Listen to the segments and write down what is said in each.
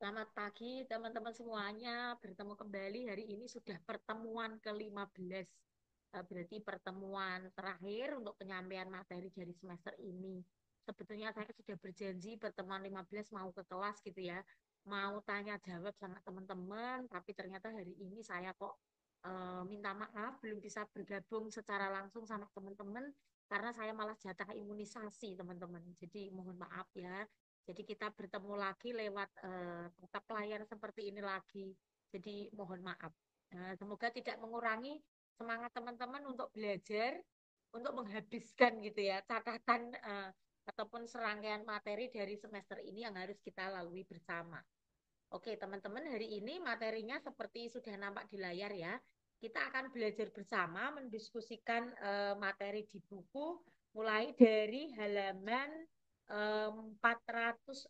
Selamat pagi teman-teman semuanya. Bertemu kembali hari ini sudah pertemuan ke-15. Berarti pertemuan terakhir untuk penyampaian materi dari semester ini. Sebetulnya saya sudah berjanji pertemuan 15 mau ke kelas gitu ya. Mau tanya jawab sama teman-teman, tapi ternyata hari ini saya kok minta maaf belum bisa bergabung secara langsung sama teman-teman karena saya malah jatah imunisasi teman-teman. Jadi mohon maaf ya. Jadi kita bertemu lagi lewat tatap layar seperti ini lagi. Jadi mohon maaf. Semoga tidak mengurangi semangat teman-teman untuk belajar, untuk menghabiskan gitu ya catatan ataupun serangkaian materi dari semester ini yang harus kita lalui bersama. Oke, teman-teman, hari ini materinya seperti sudah nampak di layar ya. Kita akan belajar bersama mendiskusikan materi di buku mulai dari halaman 404.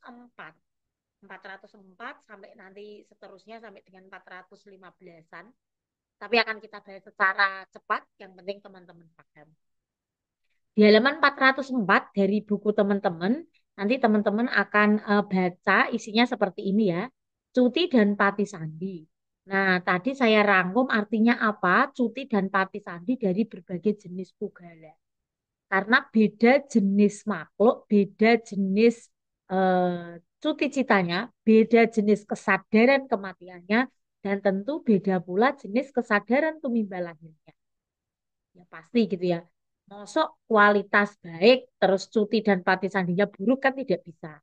404 sampai nanti seterusnya sampai dengan 415-an. Tapi akan kita bahas secara cepat, yang penting teman-teman paham. Di halaman 404 dari buku teman-teman, nanti teman-teman akan baca isinya seperti ini ya. Cuti dan Pati Sandi. Nah, tadi saya rangkum artinya apa? Cuti dan Pati Sandi dari berbagai jenis pugala. Karena beda jenis makhluk, beda jenis cuti citanya, beda jenis kesadaran kematiannya, dan tentu beda pula jenis kesadaran tumimba lahirnya. Ya pasti gitu ya. Mosok kualitas baik terus cuti dan pati sandinya buruk kan tidak bisa.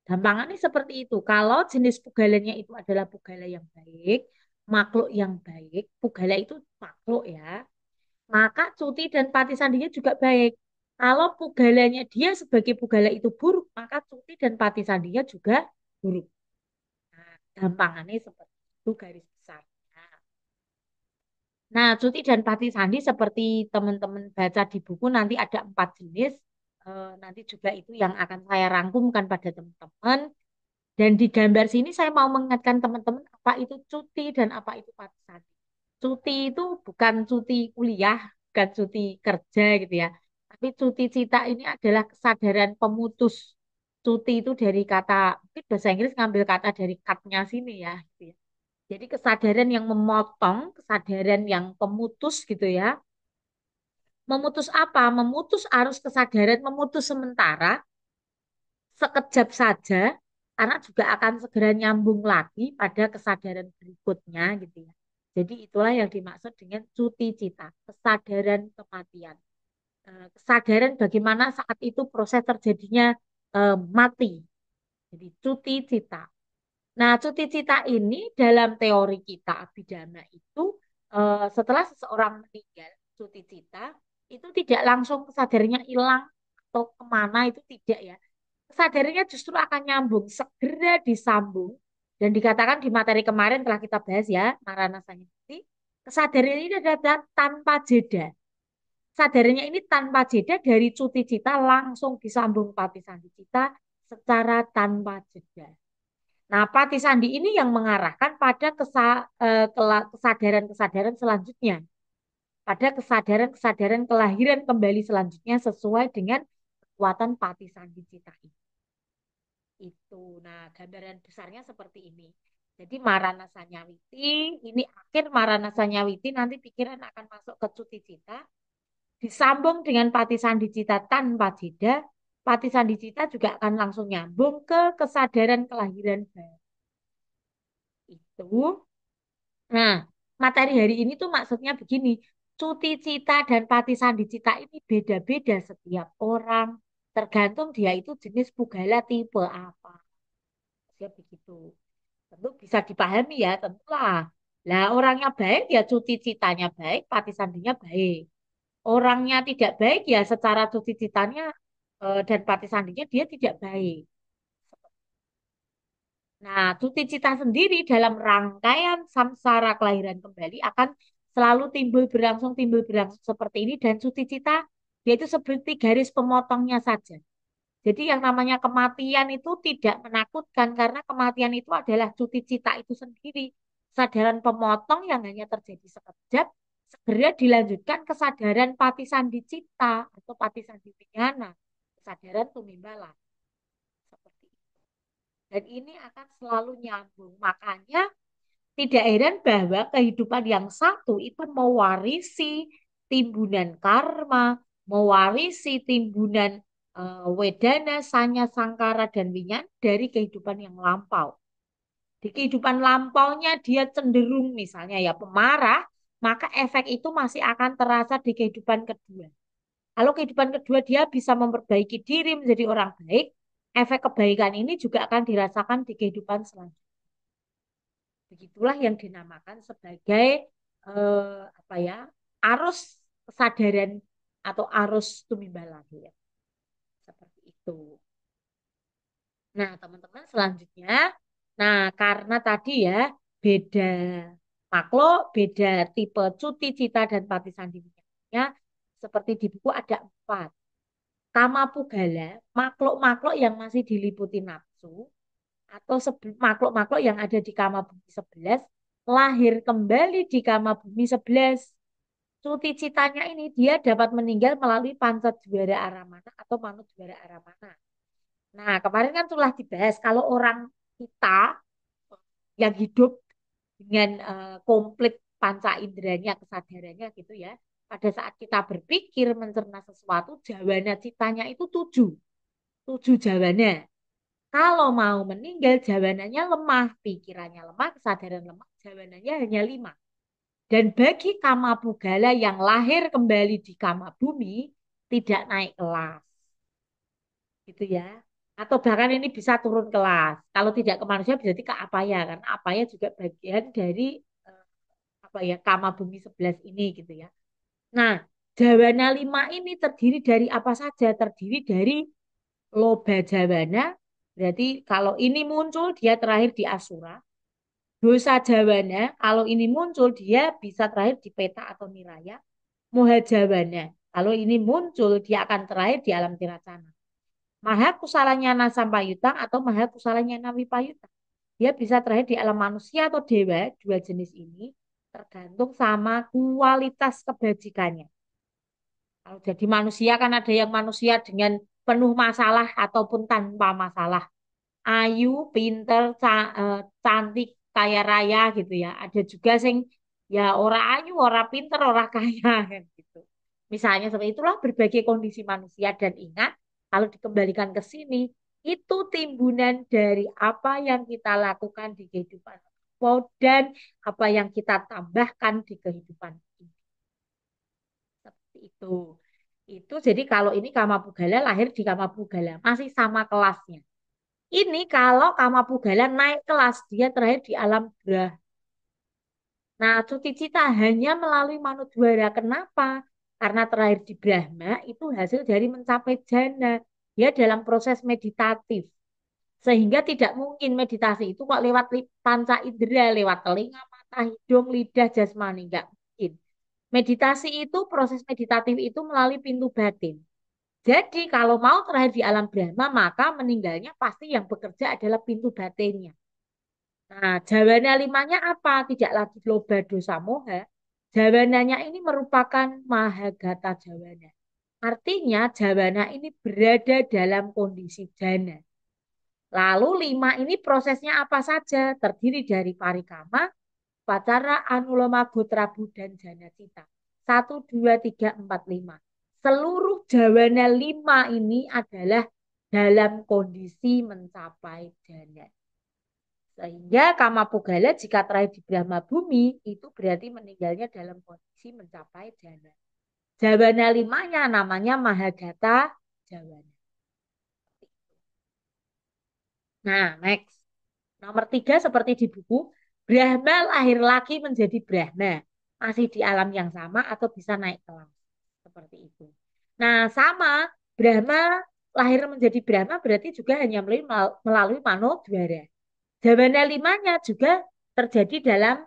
Gampangannya seperti itu. Kalau jenis pugalannya itu adalah pugala yang baik, makhluk yang baik, pugala itu makhluk ya, maka cuti dan pati sandinya juga baik. Kalau pugalanya dia sebagai pugala itu buruk, maka cuti dan pati sandinya juga buruk. Nah, gampangannya seperti itu garis besar. Nah, cuti dan pati sandi seperti teman-teman baca di buku nanti ada 4 jenis. Nanti juga itu yang akan saya rangkumkan pada teman-teman. Dan di gambar sini saya mau mengingatkan teman-teman apa itu cuti dan apa itu pati sandi. Cuti itu bukan cuti kuliah, bukan cuti kerja gitu ya. Tapi cuti cita ini adalah kesadaran pemutus. Cuti itu dari kata, mungkin bahasa Inggris ngambil kata dari cut-nya sini ya, gitu ya. Jadi kesadaran yang memotong, kesadaran yang pemutus gitu ya. Memutus apa? Memutus arus kesadaran, memutus sementara, sekejap saja, karena juga akan segera nyambung lagi pada kesadaran berikutnya gitu ya. Jadi itulah yang dimaksud dengan cuti cita, kesadaran kematian. Kesadaran bagaimana saat itu proses terjadinya mati. Jadi cuti cita. Nah, cuti cita ini dalam teori kita Abhidhamma itu setelah seseorang meninggal, cuti cita itu tidak langsung kesadarannya hilang atau kemana itu tidak ya. Kesadarannya justru akan nyambung, segera disambung dan dikatakan di materi kemarin telah kita bahas ya, Maranasanya nanti. Kesadaran ini adalah tanpa jeda. Kesadarannya ini tanpa jeda dari cuti cita langsung disambung pati sandi cita secara tanpa jeda. Nah, Pati Sandi ini yang mengarahkan pada kesadaran-kesadaran selanjutnya, pada kesadaran-kesadaran kelahiran kembali selanjutnya sesuai dengan kekuatan Pati Sandi Cita ini. Itu. Nah, gambaran besarnya seperti ini. Jadi Marana Sanyawiti, ini akhir Marana Sanyawiti, nanti pikiran akan masuk ke cuti cita, disambung dengan Pati Sandi Cita tanpa jeda, Pati Sandi Cita juga akan langsung nyambung ke kesadaran kelahiran baru. Itu. Nah, materi hari ini tuh maksudnya begini, cuti cita dan pati sandi cita ini beda-beda setiap orang, tergantung dia itu jenis pugala tipe apa. Ya begitu. Tentu bisa dipahami ya, tentulah. Lah orangnya baik ya cuti citanya baik, pati sandinya baik. Orangnya tidak baik ya secara cuti citanya dan pati sandinya dia tidak baik. Nah, cuti cita sendiri dalam rangkaian samsara kelahiran kembali akan selalu timbul berangsung seperti ini dan cuti cita dia itu seperti garis pemotongnya saja. Jadi yang namanya kematian itu tidak menakutkan karena kematian itu adalah cuti cita itu sendiri. Kesadaran pemotong yang hanya terjadi sekejap, segera dilanjutkan kesadaran pati sandi cita atau pati sandi vijnana, kesadaran tumimbala. Seperti itu. Dan ini akan selalu nyambung. Makanya tidak heran bahwa kehidupan yang satu itu mewarisi timbunan karma, mewarisi timbunan wedana, sanya, sangkara, dan winyan dari kehidupan yang lampau. Di kehidupan lampaunya dia cenderung misalnya ya pemarah, maka efek itu masih akan terasa di kehidupan kedua. Kalau kehidupan kedua dia bisa memperbaiki diri menjadi orang baik, efek kebaikan ini juga akan dirasakan di kehidupan selanjutnya. Begitulah yang dinamakan sebagai apa ya, arus kesadaran atau arus tumimbal lahir. Seperti itu. Nah, teman-teman selanjutnya, nah karena tadi ya beda makhluk, beda tipe cuti, cita, dan pati sandininya, seperti di buku ada 4. Kama Pugala, makhluk-makhluk yang masih diliputi nafsu, atau makhluk-makhluk yang ada di kama bumi 11 lahir kembali di kama bumi 11. Cuti citanya ini dia dapat meninggal melalui pancadwara aramana atau manudwara aramana. Nah, kemarin kan telah dibahas kalau orang kita yang hidup dengan komplit panca inderanya, kesadarannya gitu ya. Pada saat kita berpikir mencerna sesuatu, jawana citanya itu 7. 7 jawana. Kalau mau meninggal, jawanannya lemah, pikirannya lemah, kesadaran lemah, jawanannya hanya 5. Dan bagi kama pugala yang lahir kembali di kama bumi, tidak naik kelas, gitu ya. Atau bahkan ini bisa turun kelas. Kalau tidak ke manusia berarti ke apaya kan? Apaya juga bagian dari eh, apa ya kama bumi 11 ini gitu ya. Nah, jawana 5 ini terdiri dari apa saja? Terdiri dari loba jawana, berarti kalau ini muncul dia terakhir di Asura. Dosa jawana, kalau ini muncul dia bisa terakhir di Peta atau Niraya. Moha jawana, kalau ini muncul dia akan terakhir di alam Tiracana. Maha kusalanya Nasampayutang atau maha kusalanya Nawipayutang. Dia bisa terakhir di alam manusia atau dewa, dua jenis ini tergantung sama kualitas kebajikannya. Kalau jadi manusia kan ada yang manusia dengan penuh masalah ataupun tanpa masalah. Ayu, pinter, cantik, kaya raya gitu ya. Ada juga sing ya ora ayu, ora pinter, ora kaya kan gitu. Misalnya seperti itulah berbagai kondisi manusia dan ingat kalau dikembalikan ke sini itu timbunan dari apa yang kita lakukan di kehidupan dan apa yang kita tambahkan di kehidupan ini. Seperti itu. Itu jadi kalau ini Kamapugala lahir di Kamapugala masih sama kelasnya. Ini kalau Kamapugala naik kelas, dia terakhir di alam Brah. Nah, cuti cita hanya melalui Manudwara. Kenapa? Karena terakhir di Brahma itu hasil dari mencapai jana. Dia dalam proses meditatif. Sehingga tidak mungkin meditasi itu kok lewat panca indera, lewat telinga, mata, hidung, lidah, jasmani. Enggak mungkin. Meditasi itu, proses meditatif itu melalui pintu batin. Jadi kalau mau terakhir di alam Brahma, maka meninggalnya pasti yang bekerja adalah pintu batinnya. Nah, jawana limanya apa? Tidak lagi loba dosa moha. Jawananya ini merupakan mahagata jawana. Artinya jawana ini berada dalam kondisi jana. Lalu 5 ini prosesnya apa saja? Terdiri dari parikama, pacara, anuloma, gotrabu, dan jana cita. 1, 2, 3, 4, 5. Seluruh jawana 5 ini adalah dalam kondisi mencapai jana. Sehingga Kamapugala jika terakhir di Brahma Bumi itu berarti meninggalnya dalam kondisi mencapai jana. Jawana limanya namanya Mahagata Jawana. Nah, next. Nomor 3 seperti di buku, Brahma lahir lagi menjadi Brahma. Masih di alam yang sama atau bisa naik kelas. Seperti itu. Nah, sama. Brahma lahir menjadi Brahma berarti juga hanya melalui Manodwara. Jawana limanya juga terjadi dalam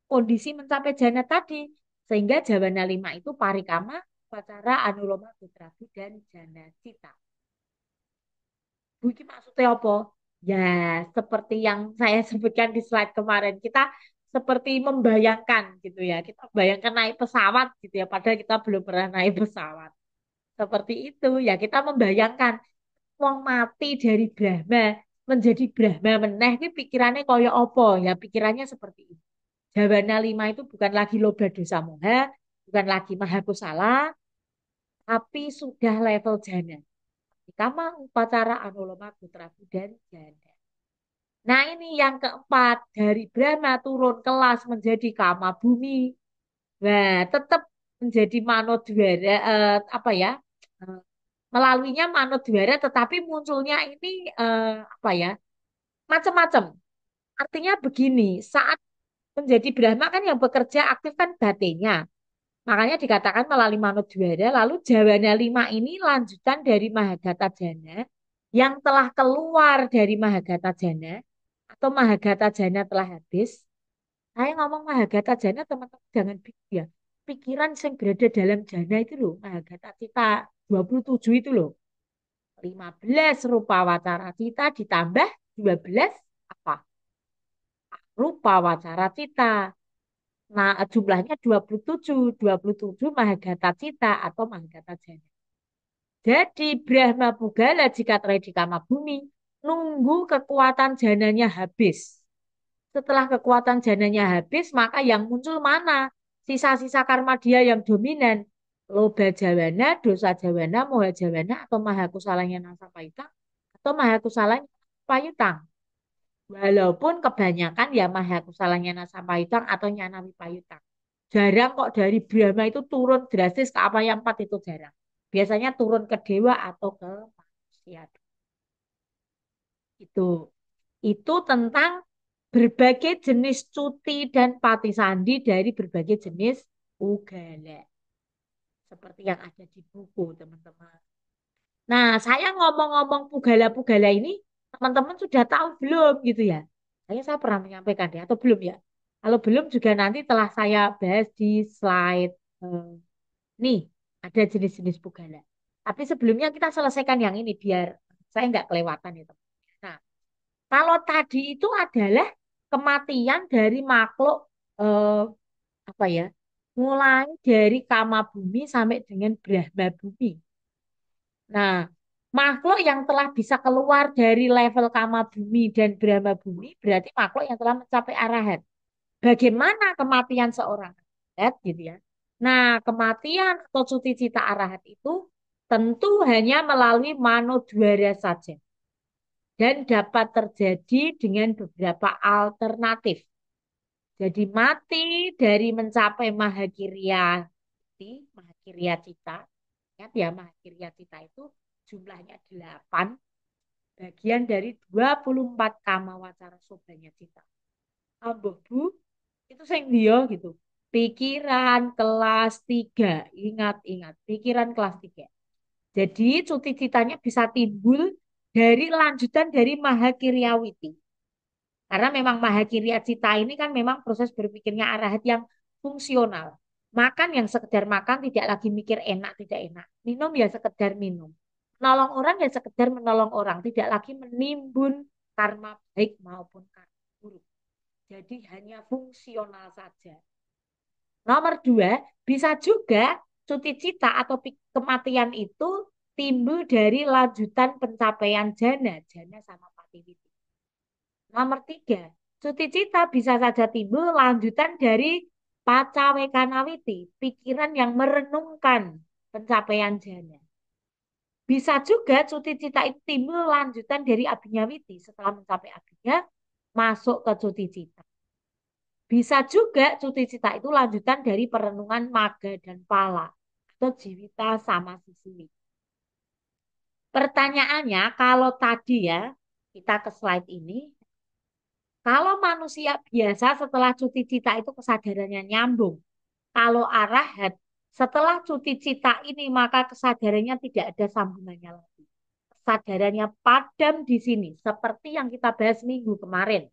kondisi mencapai jana tadi. Sehingga jawana lima itu parikama, pacara, anuloma, putrabu, dan jana cita. Bu, ini maksudnya apa? Ya, seperti yang saya sebutkan di slide kemarin. Kita seperti membayangkan gitu ya. Kita bayangkan naik pesawat gitu ya. Padahal kita belum pernah naik pesawat. Seperti itu ya. Kita membayangkan wong mati dari Brahma. menjadi Brahma meneh iki pikirannya kaya apa ya, pikirannya seperti itu. Jawana 5 itu bukan lagi loba dosa moha, bukan lagi maha kusala, tapi sudah level jana. Kama upacara anuloma putra dan jana. Nah ini yang keempat, dari Brahma turun kelas menjadi kama bumi. Nah tetap menjadi manodwara, apa ya, eh, melaluinya manodwara, tetapi munculnya ini apa ya, macam-macam. Artinya begini, saat menjadi Brahma kan yang bekerja aktif kan batinnya. Makanya dikatakan melalui manodwara. Lalu Jawana 5 ini lanjutan dari Mahagata Jana yang telah keluar dari Mahagata Jana atau Mahagata Jana telah habis. Saya ngomong Mahagata Jana, teman-teman jangan bingung ya. Pikiran yang berada dalam jana itu loh, Mahagata Cita 27 itu loh. 15 rupa wacara cita ditambah 12 apa? Rupa wacara cita. Nah, jumlahnya 27, 27 Mahagata Cita atau Mahagata Jana. Jadi Brahma Pugala jika terakhir di kama bumi, nunggu kekuatan jananya habis. Setelah kekuatan jananya habis, maka yang muncul mana? Sisa-sisa karma dia yang dominan. Loba jawana, dosa jawana, moha jawana, atau mahakusalanya nasa payutang, atau mahakusalanya payutang. Walaupun kebanyakan ya mahakusalanya nasa payutang atau nyanawi payutang. Jarang kok dari Brahma itu turun drastis ke apa yang empat itu jarang. Biasanya turun ke dewa atau ke manusia. Itu. Itu tentang berbagai jenis cuti dan pati sandi dari berbagai jenis ugala. Seperti yang ada di buku, teman-teman. Nah, saya ngomong-ngomong pugala-pugala ini, teman-teman sudah tahu belum gitu ya? Saya pernah menyampaikan ya, atau belum ya? Kalau belum juga nanti telah saya bahas di slide. Nih, ada jenis-jenis pugala. Tapi sebelumnya kita selesaikan yang ini biar saya nggak kelewatan ya, teman. Nah, kalau tadi itu adalah kematian dari makhluk, eh, apa ya? Mulai dari kama bumi sampai dengan Brahma bumi. Nah, makhluk yang telah bisa keluar dari level kama bumi dan Brahma bumi berarti makhluk yang telah mencapai arahat. Bagaimana kematian seorang arahat gitu ya? Nah, kematian atau cuti cita arahat itu tentu hanya melalui manodwara saja dan dapat terjadi dengan beberapa alternatif. Jadi mati dari mencapai mahakirya, mahakirya cita. Ingat ya, mahakirya cita itu jumlahnya 8, bagian dari 24 kama wacara sobanya cita. Ambuh bu, itu sing dia gitu. Pikiran kelas 3, ingat-ingat, pikiran kelas 3. Jadi cuti citanya bisa timbul dari lanjutan dari mahakiryawiti. Karena memang mahakirya cita ini kan memang proses berpikirnya arahat yang fungsional. Makan yang sekedar makan, tidak lagi mikir enak tidak enak. Minum ya sekedar minum. Menolong orang ya sekedar menolong orang, tidak lagi menimbun karma baik maupun karma buruk. Jadi hanya fungsional saja. Nomor 2, bisa juga cuti cita atau kematian itu timbul dari lanjutan pencapaian jana, jana sama patiwiti. Nomor 3, cuti cita bisa saja timbul lanjutan dari pacawekanawiti, pikiran yang merenungkan pencapaian jana. Bisa juga cuti cita itu timbul lanjutan dari abinyawiti, setelah mencapai abinya masuk ke cuti cita. Bisa juga cuti cita itu lanjutan dari perenungan maga dan pala atau jiwita sama sisiwi. Pertanyaannya, kalau tadi ya, kita ke slide ini, kalau manusia biasa setelah cuti cita itu kesadarannya nyambung. Kalau arahat setelah cuti cita ini maka kesadarannya tidak ada sambungannya lagi. Kesadarannya padam di sini, seperti yang kita bahas minggu kemarin.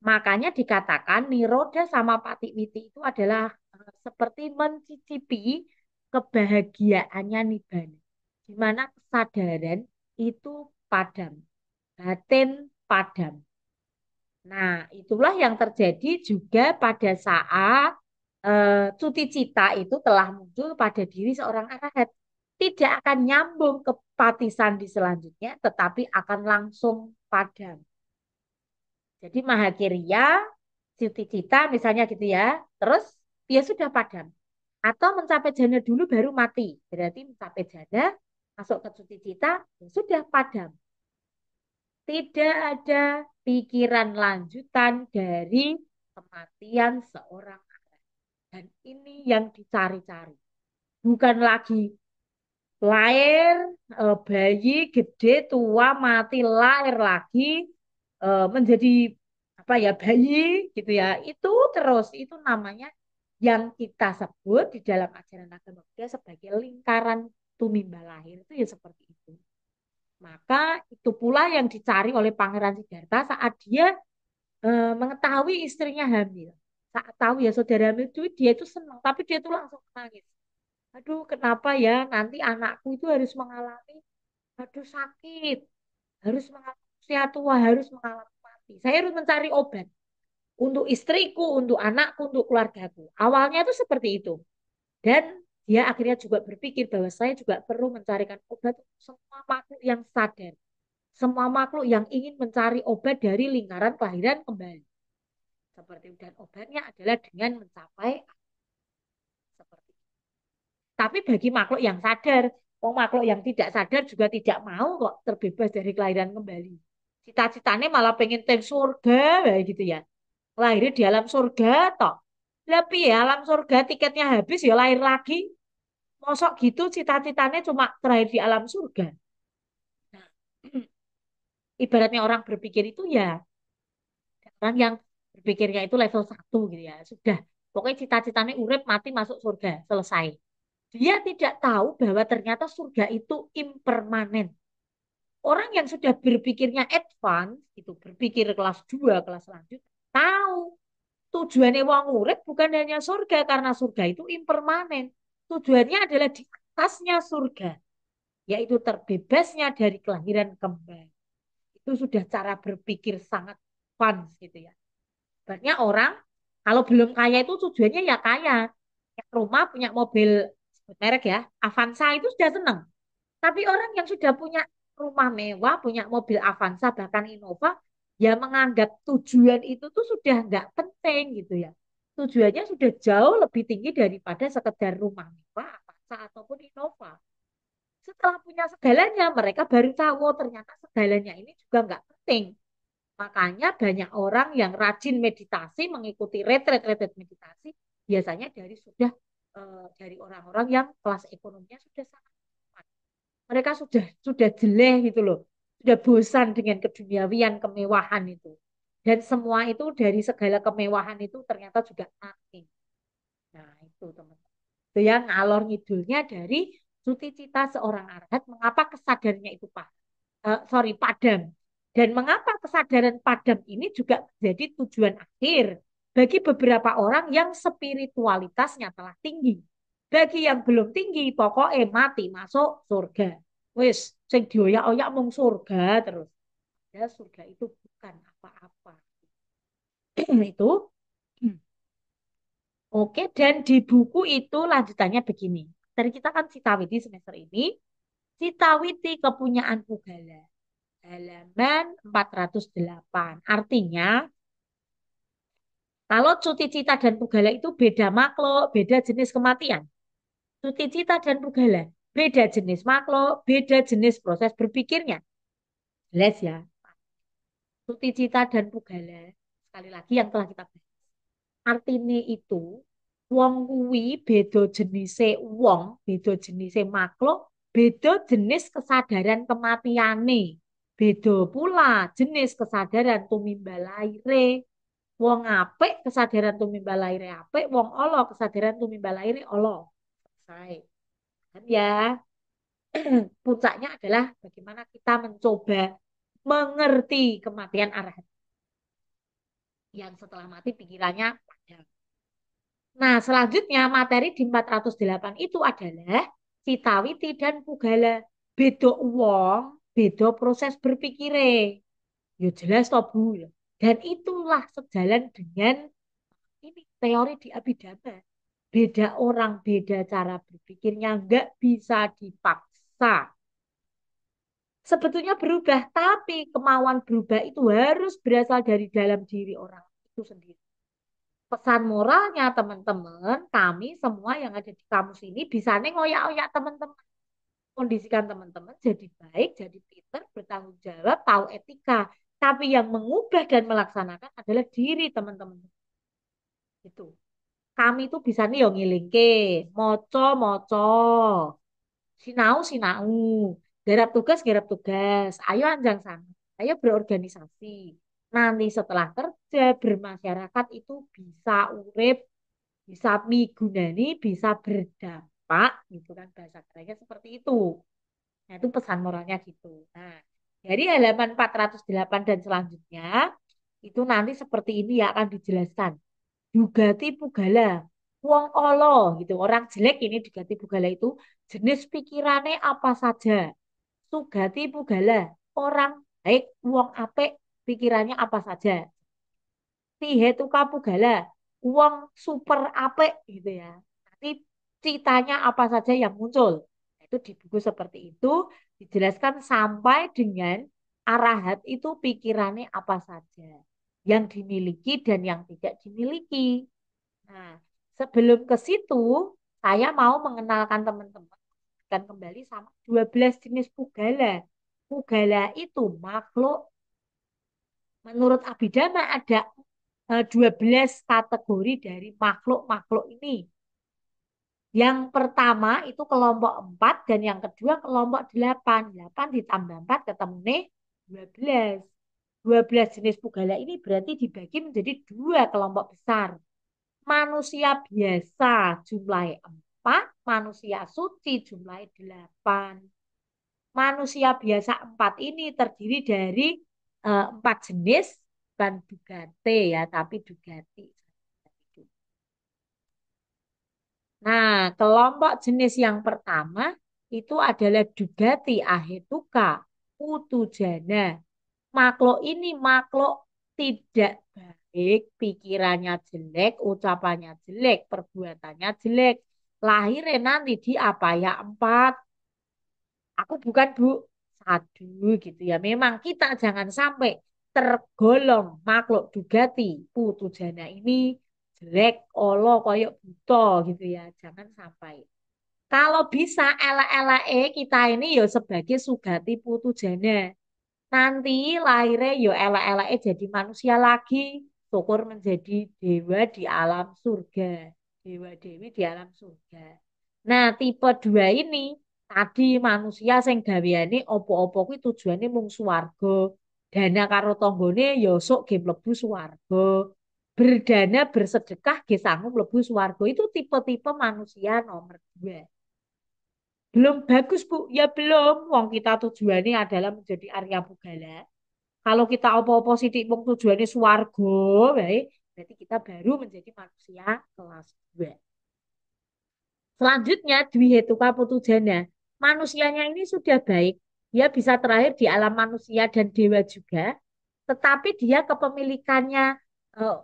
Makanya dikatakan niroda sama patiwiti itu adalah seperti mencicipi kebahagiaannya nibbana. Di mana kesadaran itu padam, batin padam. Nah, itulah yang terjadi juga pada saat cuti cita itu telah muncul pada diri seorang arahat. tidak akan nyambung ke Pati Sandi selanjutnya, tetapi akan langsung padam. Jadi Mahakirya, Cuti Cita misalnya gitu ya, terus dia sudah padam. Atau mencapai jana dulu baru mati. Berarti mencapai jana, masuk ke Cuti Cita, ya sudah padam. Tidak ada pikiran lanjutan dari kematian seorang anak. Dan ini yang dicari-cari. Bukan lagi lahir, bayi, gede, tua, mati, lahir lagi, menjadi apa ya bayi gitu ya. Itu terus itu namanya yang kita sebut di dalam ajaran agama Buddha sebagai lingkaran tumimba lahir itu ya seperti itu. Maka itu pula yang dicari oleh Pangeran Siddhartha saat dia mengetahui istrinya hamil. Saat tahu ya saudara hamil itu dia itu senang, tapi dia itu langsung menangis. Aduh, kenapa ya nanti anakku itu harus mengalami, aduh sakit, harus mengalami usia tua, harus mengalami mati. Saya harus mencari obat untuk istriku, untuk anakku, untuk keluargaku. Awalnya itu seperti itu. Dan dia akhirnya juga berpikir bahwa saya juga perlu mencarikan obat untuk semua makhluk yang sadar. Semua makhluk yang ingin mencari obat dari lingkaran kelahiran kembali. Seperti itu. Dan obatnya adalah dengan mencapai seperti itu. Tapi bagi makhluk yang sadar, makhluk yang tidak sadar juga tidak mau kok terbebas dari kelahiran kembali. Cita-citanya malah pengen teng surga, gitu ya. Lahir di alam surga, toh. Lebih ya, alam surga tiketnya habis ya lahir lagi. Mosok gitu cita-citanya cuma terakhir di alam surga. Nah, ibaratnya orang berpikir itu ya orang yang berpikirnya itu level 1 gitu ya. Sudah, pokoknya cita-citanya urip mati masuk surga, selesai. Dia tidak tahu bahwa ternyata surga itu impermanen. Orang yang sudah berpikirnya advance, itu berpikir kelas 2 kelas lanjut, tahu tujuannya wong urip bukan hanya surga, karena surga itu impermanen. Tujuannya adalah di atasnya surga, yaitu terbebasnya dari kelahiran kembali. Itu sudah cara berpikir sangat advance gitu ya. Banyak orang kalau belum kaya itu tujuannya ya kaya. Punya rumah, punya mobil, sebut merek ya, Avanza itu sudah senang. Tapi orang yang sudah punya rumah mewah, punya mobil Avanza, bahkan Innova, ya menganggap tujuan itu tuh sudah nggak penting gitu ya. Tujuannya sudah jauh lebih tinggi daripada sekedar rumah mewah, Avanza ataupun Innova. Setelah punya segalanya, mereka baru tahu oh, ternyata segalanya ini juga nggak penting. Makanya banyak orang yang rajin meditasi, mengikuti retret-retret meditasi, biasanya dari orang-orang yang kelas ekonominya sudah sangat kuat. Mereka sudah jelek gitu loh, sudah bosan dengan keduniawian kemewahan itu. Dan semua itu dari segala kemewahan itu ternyata juga nothing. Nah itu teman-teman. Itu yang ngalor ngidulnya dari suti cita seorang arahat, mengapa kesadarannya itu padam. Dan mengapa kesadaran padam ini juga menjadi tujuan akhir bagi beberapa orang yang spiritualitasnya telah tinggi. Bagi yang belum tinggi, pokoknya mati masuk surga. Wis, sing dioyak-oyak mung surga terus. Ya, surga itu bukan apa-apa. Itu. Oke, dan di buku itu lanjutannya begini. Dari kita kan Citawiti semester ini, Citawiti Kepunyaan Pugala. Halaman 408. Artinya, kalau cuti cita dan pugala itu beda makhluk, beda jenis kematian. Cuti cita dan pugala, beda jenis makhluk, beda jenis proses berpikirnya. Jelas ya. Cuti cita dan pugala, sekali lagi yang telah kita bahas. Artinya itu, wong kuwi beda jenise wong, beda jenise makhluk, beda jenis kesadaran kematiane. Beda pula jenis kesadaran tumimbal laire. Wong apik kesadaran tumimbal laire apik, wong ala kesadaran tumimbal laire ala. Selesai. Dan ya, puncaknya adalah bagaimana kita mencoba mengerti kematian arahat yang setelah mati pikirannya padam. Nah, selanjutnya materi di 408 itu adalah Citawiti dan Pugala. Beda wong, beda proses berpikire. Ya jelas toh Bu. Ya. Dan itulah sejalan dengan ini teori di Abhidhamma. Beda orang, beda cara berpikirnya, nggak bisa dipaksa. Sebetulnya berubah, tapi kemauan berubah itu harus berasal dari dalam diri orang itu sendiri. Pesan moralnya teman-teman, kami semua yang ada di kampus ini bisa nih ngoyak-ngoyak teman-teman. Kondisikan teman-teman jadi baik, jadi pinter, bertanggung jawab, tahu etika. Tapi yang mengubah dan melaksanakan adalah diri teman-teman. Itu. Kami itu bisa nih yo ngilingke, moco moco, sinau sinau, garap tugas. Ayo anjang sana, ayo berorganisasi. Nanti setelah kerja bermasyarakat itu bisa urip, bisa migunani, bisa berdampak, gitu kan bahasa kerennya seperti itu. Nah, itu pesan moralnya gitu. Nah, dari halaman 408 dan selanjutnya itu nanti seperti ini ya akan dijelaskan. Dugati Pugala. Wong olo gitu. Orang jelek ini Dugati Pugala itu jenis pikirannya apa saja. Sugati Pugala. Orang baik, wong apik, pikirannya apa saja. Tihetuka Pugala. Wong super apik gitu ya. Nanti citanya apa saja yang muncul. Nah, itu di buku seperti itu dijelaskan sampai dengan arahat itu pikirannya apa saja. Yang dimiliki dan yang tidak dimiliki. Nah, sebelum ke situ, saya mau mengenalkan teman-teman dan kembali sama 12 jenis pugala. Pugala itu makhluk, menurut Abhidhamma ada 12 kategori dari makhluk-makhluk ini. Yang pertama itu kelompok 4 dan yang kedua kelompok 8. 8 ditambah 4 ketemu nih 12. 12 jenis pugala ini berarti dibagi menjadi dua kelompok besar. Manusia biasa jumlahnya 4, manusia suci jumlahnya 8. Manusia biasa 4 ini terdiri dari 4 jenis, bukan dugate ya, tapi dugati. Nah, kelompok jenis yang pertama itu adalah dugati ahetuka putujana. Makhluk ini makhluk tidak baik, pikirannya jelek, ucapannya jelek, perbuatannya jelek. Lahirnya nanti di apa ya 4. Aku bukan bu, satu gitu ya. Memang kita jangan sampai tergolong makhluk dugati putu jana ini jelek, olo, koyok buto gitu ya. Jangan sampai. Kalau bisa ela-ela kita ini ya sebagai sugati putu jana. Nanti lahirnya yo elek-elek jadi manusia lagi, syukur menjadi dewa di alam surga. Dewa dewi di alam surga. Nah, tipe 2 ini tadi manusia sing gaweane opo-opo kuwi tujuane mung swarga. Dana karo tanggane ya sok ge mlebu swarga. Berdana bersedekah ge sanggup mlebu swarga. Itu tipe-tipe manusia nomor 2. Belum bagus, Bu. Ya belum. Wong kita tujuannya adalah menjadi Arya Pugala. Kalau kita opo-opo sidik wong tujuannya swarga, baik, berarti kita baru menjadi manusia kelas 2. Selanjutnya, Dwi Hetuka Putujana. Manusianya ini sudah baik. Dia bisa terakhir di alam manusia dan dewa juga. Tetapi dia kepemilikannya, eh,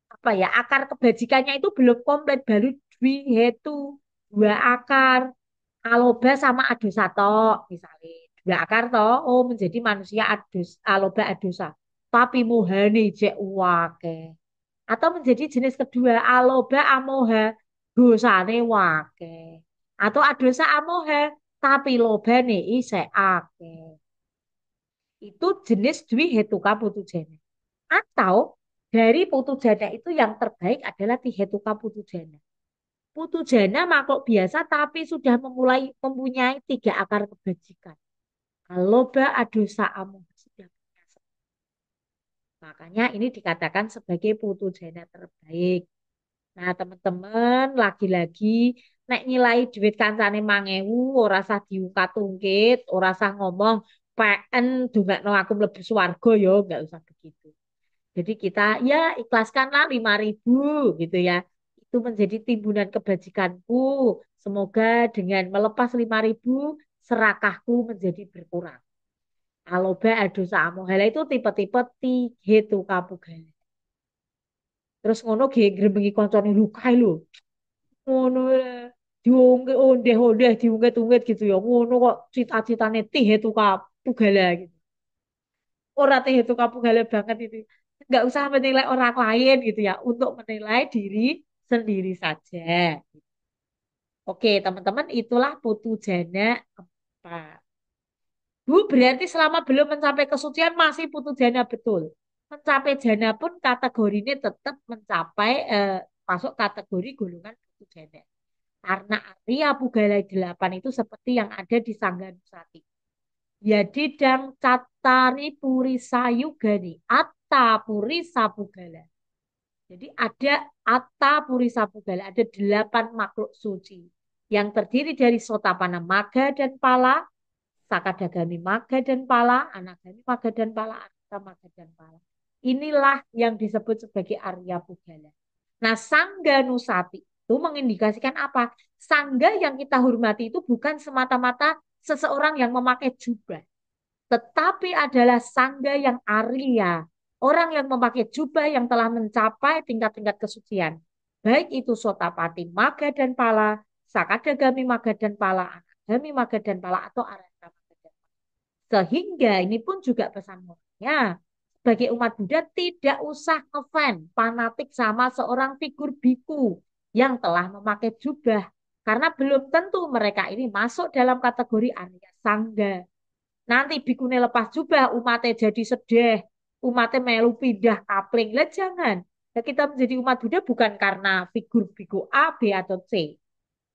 apa ya, akar kebajikannya itu belum komplit. Baru Dwi Hetu, dua akar. Aloba sama adosa tok misalnya dua akar toh oh menjadi manusia aloba adosa tapi muhane jek wake atau menjadi jenis kedua aloba amoha dosane wake atau adosa amoha tapi lobane isih ake itu jenis dwi hetuka putujana atau dari putujana itu yang terbaik adalah tihetuka putujana. Putu jana makhluk biasa tapi sudah mempunyai 3 akar kebajikan. Loba adosa amu sudah punya. Makanya ini dikatakan sebagai putu jana terbaik. Nah, teman-teman, lagi-lagi nek nilai duit kancane 5.000 ora usah diungkat-ungkit, ora usah ngomong PN dongakno aku mlebu swarga ya, enggak usah begitu. Jadi kita ya ikhlaskanlah 5.000 gitu ya. Itu menjadi timbunan kebajikanku. Semoga dengan melepas 5.000 serakahku menjadi berkurang. Aloba adosa amohala itu tipe-tipe tihetu kapugala. Terus ngono ge grembengi koncone lukai lho. Ngono lah. Diungkit ondeh-ondeh, diungkit-ungkit gitu ya. Ngono kok cita-citane tih itu kapugala gitu. Ora tih itu kapugala banget itu. Nggak usah menilai orang lain gitu ya. Untuk menilai diri sendiri saja. Oke, teman-teman, itulah putu jana empat. Bu, berarti selama belum mencapai kesucian masih putu jana betul. Mencapai jana pun kategori ini tetap mencapai masuk kategori golongan putu jana. Karena Arya Pugala 8 itu seperti yang ada di Sangganusati. Yadidang Catari Puri Sayugani Atta Puri Sapugala. Jadi ada Atta Puri Sapugala, ada 8 makhluk suci yang terdiri dari Sotapana Maga dan Pala, Sakadagami Maga dan Pala, Anagami Maga dan Pala, Ananta Maga dan Pala. Inilah yang disebut sebagai Arya Pugala. Nah, Sangga Nusati itu mengindikasikan apa? Sangga yang kita hormati itu bukan semata-mata seseorang yang memakai jubah, tetapi adalah sangga yang Arya, orang yang memakai jubah yang telah mencapai tingkat-tingkat kesucian. Baik itu Sotapati Maga dan Pala, Sakadagami Maga dan Pala, Anagami Maga dan Pala, atau Arahta Maga dan Pala. Sehingga ini pun juga pesan moralnya. Sebagai umat Buddha tidak usah ngefans, fanatik sama seorang figur biku yang telah memakai jubah. Karena belum tentu mereka ini masuk dalam kategori Arya Sangga. Nanti bikune lepas jubah, umatnya jadi sedih, umatnya melu pindah kapling. Lah jangan. Nah, kita menjadi umat Buddha bukan karena figur biku A, B, atau C.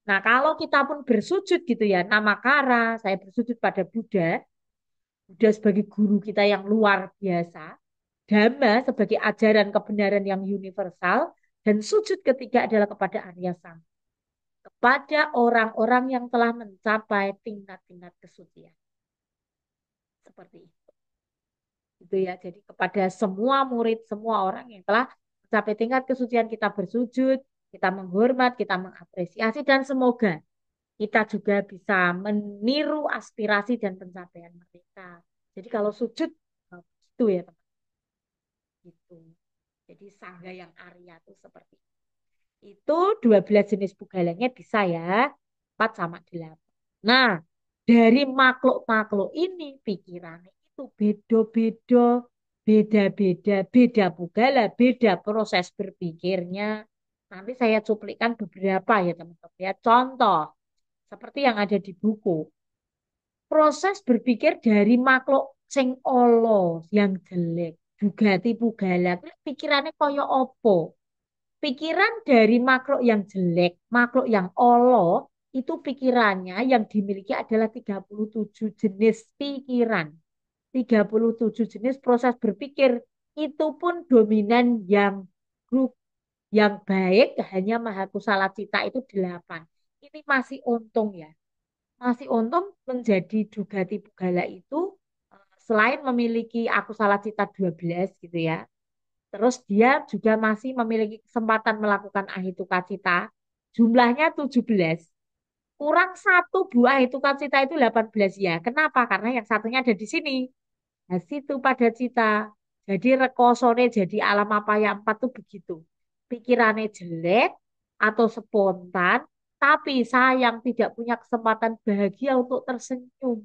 Nah, kalau kita pun bersujud gitu ya, nama kara, saya bersujud pada Buddha, Buddha sebagai guru kita yang luar biasa, Dhamma sebagai ajaran kebenaran yang universal, dan sujud ketiga adalah kepada Arya Sangha, kepada orang-orang yang telah mencapai tingkat-tingkat kesucian. Seperti itu. Gitu ya. Jadi kepada semua murid, semua orang yang telah mencapai tingkat kesucian kita bersujud, kita menghormat, kita mengapresiasi dan semoga kita juga bisa meniru aspirasi dan pencapaian mereka. Jadi kalau sujud itu ya teman gitu. Jadi sangga yang Arya itu seperti itu. Itu 12 jenis pugalanya bisa ya. 4 sama 8. Nah, dari makhluk-makhluk ini pikirannya itu beda-beda, beda-beda, beda pugala, beda proses berpikirnya. Nanti saya cuplikan beberapa ya teman-teman ya. Contoh, seperti yang ada di buku. Proses berpikir dari makhluk sing olo yang jelek. Dugati pugala, pikirannya koyo opo. Pikiran dari makhluk yang jelek, makhluk yang olo, itu pikirannya yang dimiliki adalah 37 jenis pikiran. 37 jenis proses berpikir. Itu pun dominan yang grup yang baik hanya Mahakusala Cita itu 8. Ini masih untung ya. Masih untung menjadi Dugati Pugala itu selain memiliki Akusala Cita 12 gitu ya. Terus dia juga masih memiliki kesempatan melakukan ahituka cita. Jumlahnya 17. Kurang satu buah ahituka cita itu 18 ya. Kenapa? Karena yang satunya ada di sini. Nah, situ pada cita. Jadi rekosone jadi alam apa yang 4 tuh begitu. Pikirannya jelek atau spontan, tapi sayang tidak punya kesempatan bahagia untuk tersenyum.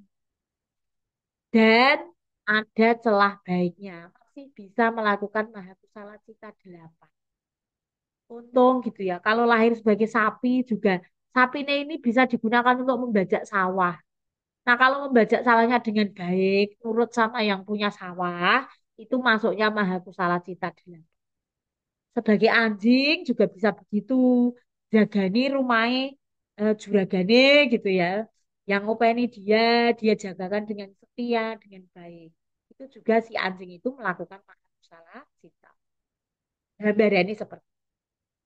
Dan ada celah baiknya. Masih bisa melakukan Mahakusala Cita 8. Untung gitu ya. Kalau lahir sebagai sapi juga, sapinya ini bisa digunakan untuk membajak sawah. Nah, kalau membajak sawahnya dengan baik, nurut sama yang punya sawah, itu masuknya Mahakusala Cita 8. Sebagai anjing juga bisa begitu. Jagani rumahnya juragane gitu ya. Yang ngopeni dia, dia jagakan dengan setia, dengan baik. Itu juga si anjing itu melakukan Mahakusala Cita. Gambarannya seperti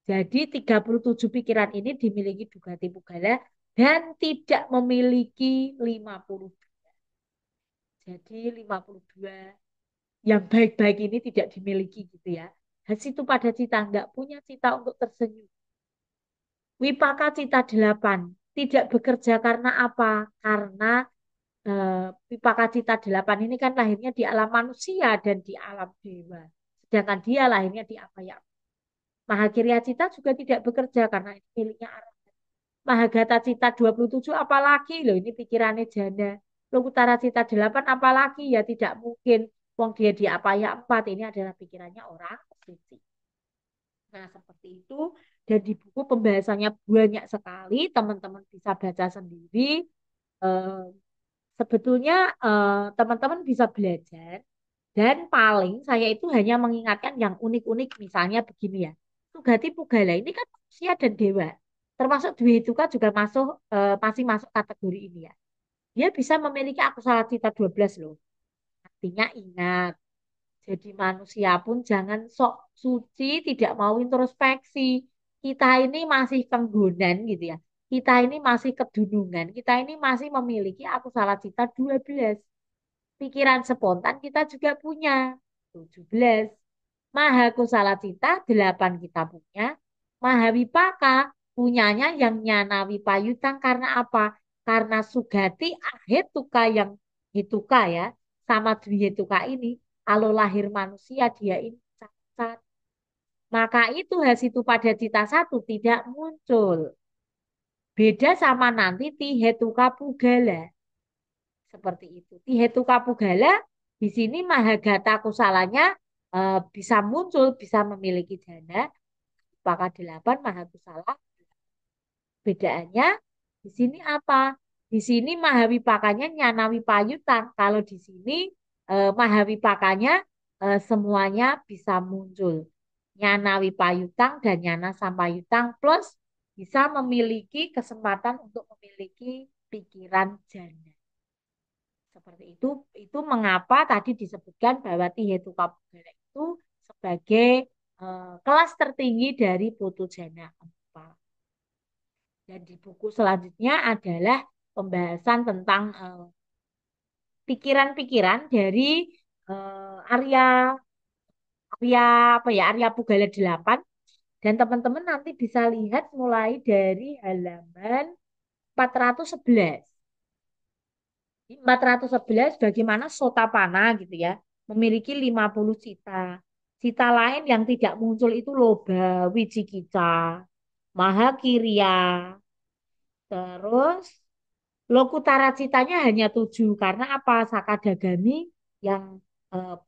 jadi 37 pikiran ini dimiliki Dugati Pugala dan tidak memiliki 50. Jadi 52 yang baik-baik ini tidak dimiliki gitu ya. Dan situ pada cita nggak punya cita untuk tersenyum. Wipaka cita 8 tidak bekerja karena apa? Karena Wipaka cita 8 ini kan lahirnya di alam manusia dan di alam dewa. Sedangkan dia lahirnya di apa ya? Mahakirya Cita juga tidak bekerja karena ini miliknya Arahat. Mahagata Cita 27 apalagi loh ini pikirannya janda. Lokutara Cita 8 apalagi ya tidak mungkin. Wong dia di apa ya 4 ini adalah pikirannya orang suci. Nah, seperti itu. Dan di buku pembahasannya banyak sekali, teman-teman bisa baca sendiri. Eh, Sebetulnya teman-teman bisa belajar dan paling saya itu hanya mengingatkan yang unik-unik misalnya begini ya. Sugati Pugala ini kan manusia dan dewa. Termasuk Dwi Hituka juga masih masuk kategori ini ya. Dia bisa memiliki akusala cita 12 loh. Artinya ingat, jadi manusia pun jangan sok suci, tidak mau introspeksi. Kita ini masih kenggunan gitu ya. Kita ini masih kedunungan. Kita ini masih memiliki akusala cita 12. Pikiran spontan kita juga punya 17. Maha kusala cita 8 kita punya. Maha wipaka punyanya yang nyana wipayutang karena apa? Karena sugati ahetuka yang hituka ya. Sama dwi hituka ini. Kalau lahir manusia dia ini cacat. Maka itu hasitu pada cita satu tidak muncul. Beda sama nanti tihetuka pugala. Seperti itu. Tihetu Kapugala di sini Mahagata Kusalanya bisa muncul, bisa memiliki dana. Paka 8 Mahakusala. Bedaannya di sini apa? Di sini Mahawipakanya Nyanawi Payutang. Kalau di sini Mahawipakanya semuanya bisa muncul. Nyanawi Payutang dan Nyana Sampayutang plus bisa memiliki kesempatan untuk memiliki pikiran jana. Seperti itu mengapa tadi disebutkan bahwa Tihetu Kapugala itu sebagai kelas tertinggi dari Putu Jana 4. Dan di buku selanjutnya adalah pembahasan tentang pikiran-pikiran dari Arya Arya apa ya Arya Pugala 8 dan teman-teman nanti bisa lihat mulai dari halaman 411. 411 bagaimana Sotapana gitu ya, memiliki 50 cita. Cita lain yang tidak muncul itu Loba, Wicikica, Mahakirya, terus Lokutara citanya hanya 7 karena apa? Sakadagami yang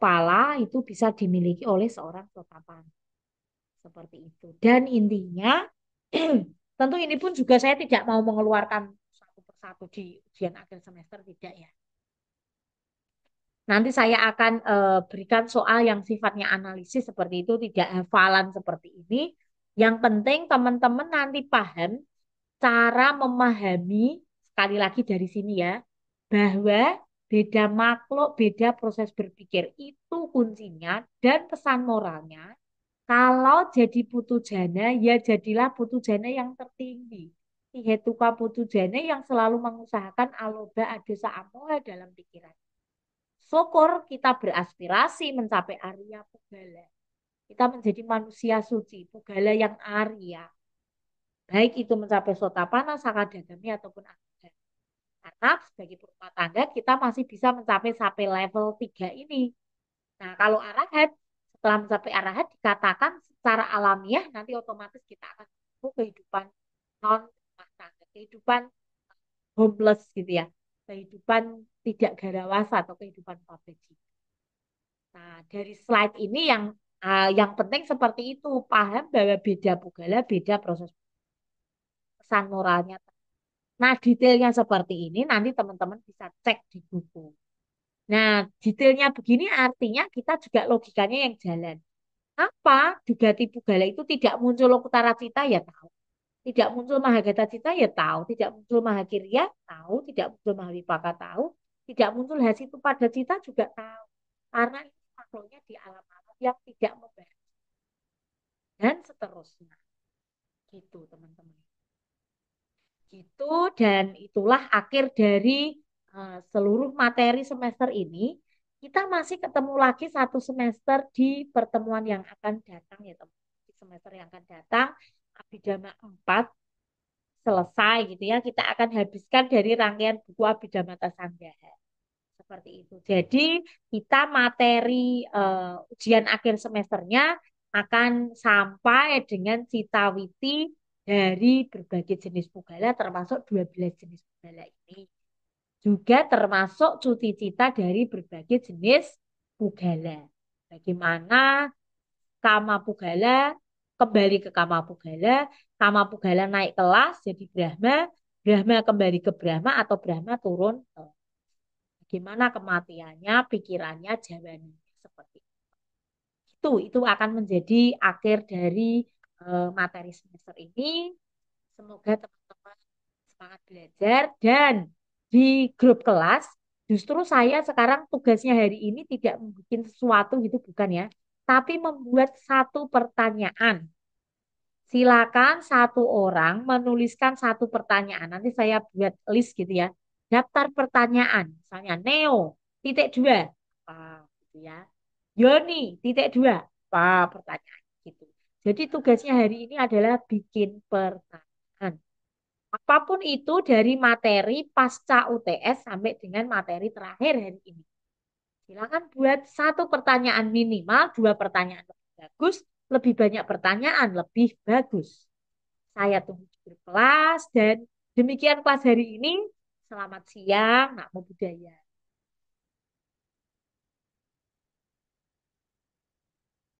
pala itu bisa dimiliki oleh seorang Sotapana. Seperti itu. Dan intinya tentu ini pun juga saya tidak mau mengeluarkan satu persatu di ujian akhir semester tidak ya. Nanti saya akan berikan soal yang sifatnya analisis seperti itu, tidak hafalan seperti ini. Yang penting teman-teman nanti paham cara memahami, sekali lagi dari sini ya, bahwa beda makhluk, beda proses berpikir itu kuncinya dan pesan moralnya. Kalau jadi putu jana, ya jadilah putu jana yang tertinggi. Ihetuka putu jana yang selalu mengusahakan aloba adesa amoha dalam pikiran. Syukur kita beraspirasi mencapai Arya Pugala. Kita menjadi manusia suci, Pugala yang Arya. Baik itu mencapai Sotapana, Sakadagami, ataupun Arya. Karena sebagai rumah tangga kita masih bisa mencapai sampai level 3 ini. Nah, kalau arahat, setelah mencapai arahat dikatakan secara alamiah nanti otomatis kita akan menempuh kehidupan non rumah tangga, kehidupan homeless gitu ya. Kehidupan tidak garawasa atau kehidupan pabrik. Nah, dari slide ini yang penting seperti itu, paham bahwa beda pugala, beda proses pesan moralnya. Nah, detailnya seperti ini nanti teman-teman bisa cek di buku. Nah, detailnya begini artinya kita juga logikanya yang jalan. Apa Dugati Pugala itu tidak muncul Lokutara Cita ya tahu. Tidak muncul Mahagata Cita ya tahu. Tidak muncul Mahakirya tahu. Tidak muncul Mahawipaka tahu. Tidak muncul Hasitu pada Cita juga tahu. Karena ini makhluknya di alam-alam yang tidak membahas. Dan seterusnya. Gitu teman-teman. Gitu dan itulah akhir dari seluruh materi semester ini. Kita masih ketemu lagi satu semester di pertemuan yang akan datang ya teman. Di semester yang akan datang Abhidhamma 4 selesai gitu ya. Kita akan habiskan dari rangkaian buku Abhidhamma Sanggaha. Seperti itu. Jadi kita materi ujian akhir semesternya akan sampai dengan cita-witi dari berbagai jenis pugala termasuk 12 jenis pugala ini. Juga termasuk cuti cita dari berbagai jenis pugala. Bagaimana Kama Pugala kembali ke Kama Pugala naik kelas jadi Brahma, Brahma kembali ke Brahma atau Brahma turun ke bagaimana kematiannya, pikirannya, jawabannya seperti itu akan menjadi akhir dari materi semester ini. Semoga teman-teman semangat belajar dan di grup kelas justru saya sekarang tugasnya hari ini tidak membuat sesuatu gitu bukan ya, tapi membuat satu pertanyaan. Silakan satu orang menuliskan satu pertanyaan. Nanti saya buat list gitu ya. Daftar pertanyaan. Misalnya Neo, titik dua. Apa gitu ya. Yoni, titik dua. Apa pertanyaan gitu. Jadi tugasnya hari ini adalah bikin pertanyaan. Apapun itu dari materi pasca UTS sampai dengan materi terakhir hari ini. Silakan buat satu pertanyaan minimal, dua pertanyaan lebih bagus, lebih banyak pertanyaan lebih bagus. Saya tunggu di kelas dan demikian kelas hari ini. Selamat siang, Nak Budaya.